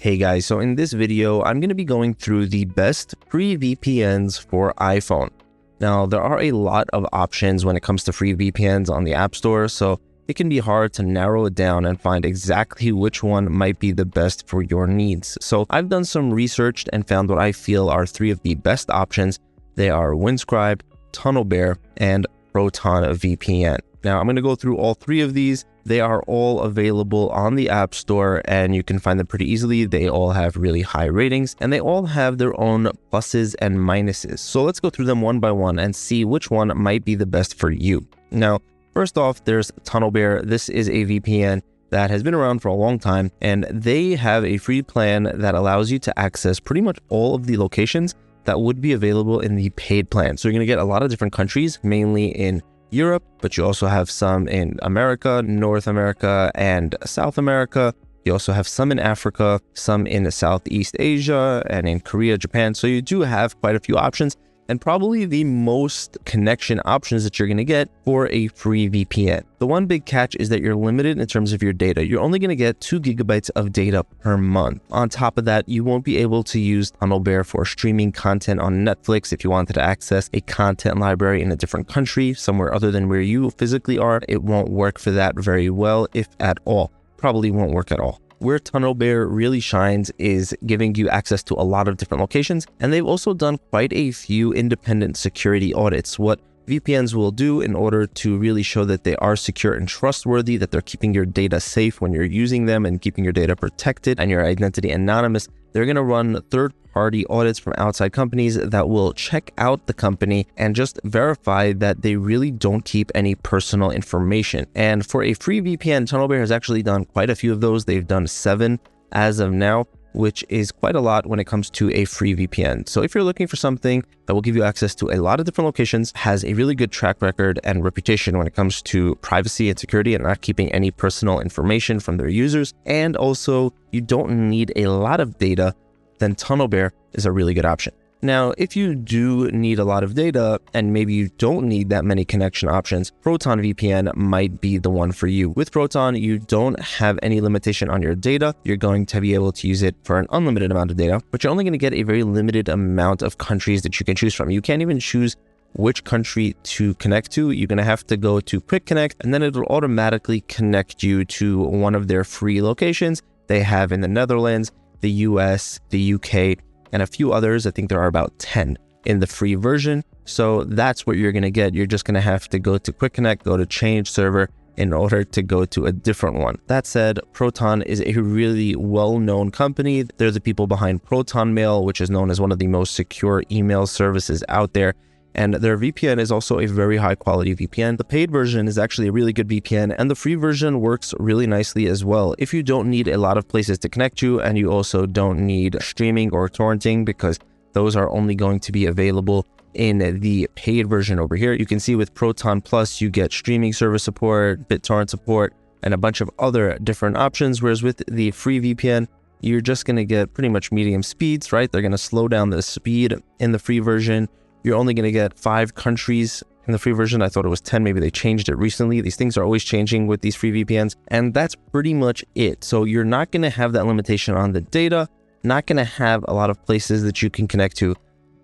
Hey guys, so in this video, I'm going to be going through the best free VPNs for iPhone. Now, there are a lot of options when it comes to free VPNs on the App Store, so it can be hard to narrow it down and find exactly which one might be the best for your needs. So I've done some research and found what I feel are three of the best options. They are Windscribe, TunnelBear, and Proton VPN. Now, I'm going to go through all three of these. They are all available on the App Store and you can find them pretty easily. They all have really high ratings and they all have their own pluses and minuses. So let's go through them one by one and see which one might be the best for you. Now, first off, there's TunnelBear. This is a VPN that has been around for a long time and they have a free plan that allows you to access pretty much all of the locations that would be available in the paid plan. So you're going to get a lot of different countries, mainly in Europe, but you also have some in America, North America, and South America. You also have some in Africa, some in Southeast Asia, and in Korea, Japan. So you do have quite a few options and probably the most connection options that you're going to get for a free VPN. The one big catch is that you're limited in terms of your data. You're only going to get 2 GB of data per month. On top of that, you won't be able to use TunnelBear for streaming content on Netflix. If you wanted to access a content library in a different country, somewhere other than where you physically are, it won't work for that very well, if at all. Probably won't work at all. Where TunnelBear really shines is giving you access to a lot of different locations, and they've also done quite a few independent security audits. What VPNs will do in order to really show that they are secure and trustworthy, that they're keeping your data safe when you're using them and keeping your data protected and your identity anonymous, they're going to run third-party audits from outside companies that will check out the company and just verify that they really don't keep any personal information. And for a free VPN, TunnelBear has actually done quite a few of those. They've done 7 as of now, which is quite a lot when it comes to a free VPN. So if you're looking for something that will give you access to a lot of different locations, has a really good track record and reputation when it comes to privacy and security and not keeping any personal information from their users, and also you don't need a lot of data, then TunnelBear is a really good option. Now, if you do need a lot of data and maybe you don't need that many connection options, Proton VPN might be the one for you. With Proton, you don't have any limitation on your data. You're going to be able to use it for an unlimited amount of data, but you're only going to get a very limited amount of countries that you can choose from. You can't even choose which country to connect to. You're going to have to go to Quick Connect and then it'll automatically connect you to one of their free locations they have in the Netherlands, the US, the UK, and a few others. I think there are about 10 in the free version. So that's what you're going to get. You're just going to have to go to Quick Connect, go to change server in order to go to a different one. That said, Proton is a really well-known company. They're the people behind Proton Mail, which is known as one of the most secure email services out there. And their VPN is also a very high quality VPN. The paid version is actually a really good VPN and the free version works really nicely as well. If you don't need a lot of places to connect to and you also don't need streaming or torrenting, because those are only going to be available in the paid version over here. You can see with Proton Plus, you get streaming service support, BitTorrent support, and a bunch of other different options. Whereas with the free VPN, you're just going to get pretty much medium speeds, right? They're going to slow down the speed in the free version. You're only going to get 5 countries in the free version. I thought it was 10. Maybe they changed it recently. These things are always changing with these free VPNs. And that's pretty much it. So you're not going to have that limitation on the data, not going to have a lot of places that you can connect to,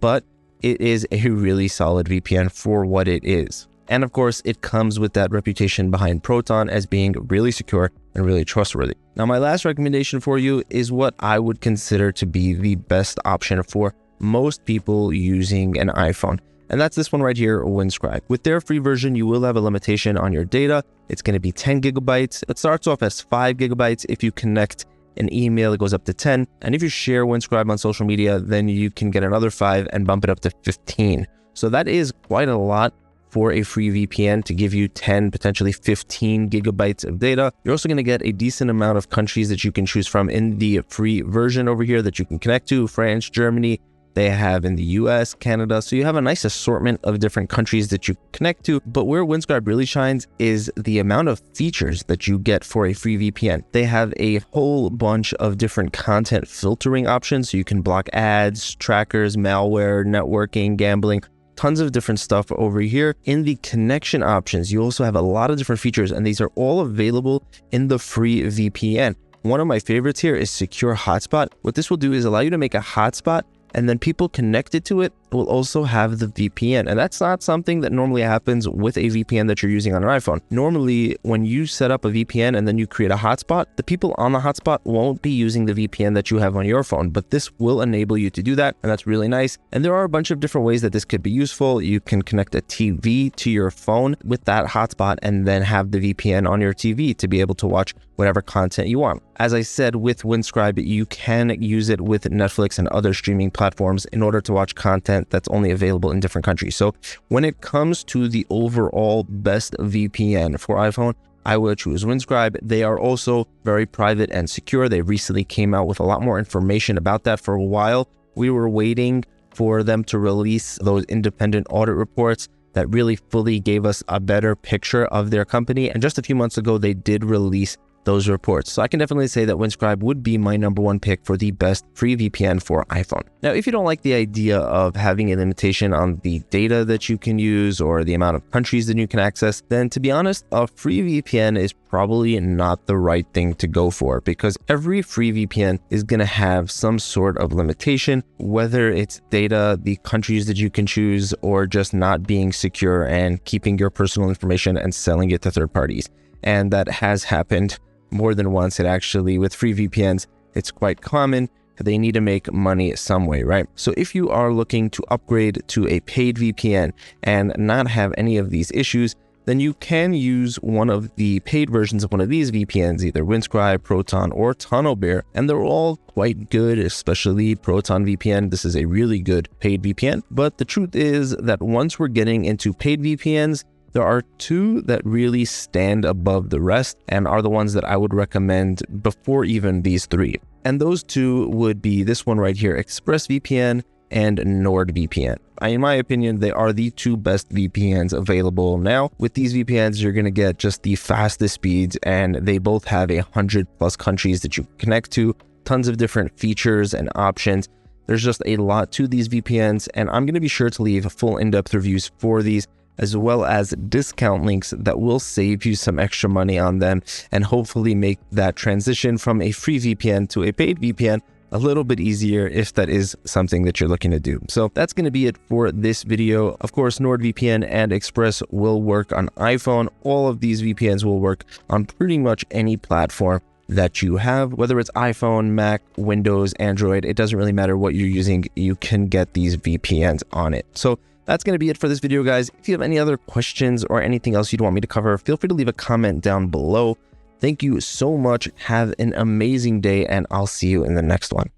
but it is a really solid VPN for what it is. And of course, it comes with that reputation behind Proton as being really secure and really trustworthy. Now, my last recommendation for you is what I would consider to be the best option for most people using an iPhone. And that's this one right here, Windscribe. With their free version, you will have a limitation on your data. It's going to be 10 gigabytes. It starts off as 5 gigabytes. If you connect an email, it goes up to 10. And if you share Windscribe on social media, then you can get another 5 and bump it up to 15. So that is quite a lot for a free VPN to give you 10, potentially 15 gigabytes of data. You're also going to get a decent amount of countries that you can choose from in the free version over here that you can connect to. France, Germany, they have in the US, Canada. So you have a nice assortment of different countries that you connect to. But where Windscribe really shines is the amount of features that you get for a free VPN. They have a whole bunch of different content filtering options. So you can block ads, trackers, malware, networking, gambling, tons of different stuff over here. In the connection options, you also have a lot of different features, and these are all available in the free VPN. One of my favorites here is Secure Hotspot. What this will do is allow you to make a hotspot, and then people connected to it will also have the VPN. And that's not something that normally happens with a VPN that you're using on an iPhone. Normally, when you set up a VPN and then you create a hotspot, the people on the hotspot won't be using the VPN that you have on your phone, but this will enable you to do that, and that's really nice. And there are a bunch of different ways that this could be useful. You can connect a TV to your phone with that hotspot and then have the VPN on your TV to be able to watch whatever content you want. As I said, with Windscribe, you can use it with Netflix and other streaming platforms in order to watch content that's only available in different countries. So when it comes to the overall best VPN for iPhone, I would choose Windscribe. They are also very private and secure. They recently came out with a lot more information about that. For a while, we were waiting for them to release those independent audit reports that really fully gave us a better picture of their company. And just a few months ago, they did release those reports. So I can definitely say that Windscribe would be my #1 pick for the best free VPN for iPhone. Now, if you don't like the idea of having a limitation on the data that you can use or the amount of countries that you can access, then to be honest, a free VPN is probably not the right thing to go for, because every free VPN is going to have some sort of limitation, whether it's data, the countries that you can choose, or just not being secure and keeping your personal information and selling it to third parties. And that has happened more than once. It actually, with free VPNs, it's quite common. They need to make money some way, right? So if you are looking to upgrade to a paid VPN and not have any of these issues, then you can use one of the paid versions of one of these VPNs, either Windscribe, Proton, or TunnelBear, and they're all quite good, especially Proton VPN. This is a really good paid VPN, but the truth is that once we're getting into paid VPNs, there are two that really stand above the rest and are the ones that I would recommend before even these three. And those two would be this one right here, ExpressVPN and NordVPN. In my opinion, they are the two best VPNs available now. With these VPNs, you're going to get just the fastest speeds, and they both have 100+ countries that you can connect to, tons of different features and options. There's just a lot to these VPNs, and I'm going to be sure to leave full in-depth reviews for these, as well as discount links that will save you some extra money on them and hopefully make that transition from a free VPN to a paid VPN a little bit easier if that is something that you're looking to do. So that's going to be it for this video. Of course, NordVPN and Express will work on iPhone. All of these VPNs will work on pretty much any platform that you have, whether it's iPhone, Mac, Windows, Android. It doesn't really matter what you're using. You can get these VPNs on it. So that's going to be it for this video, guys. If you have any other questions or anything else you'd want me to cover, feel free to leave a comment down below. Thank you so much. Have an amazing day, and I'll see you in the next one.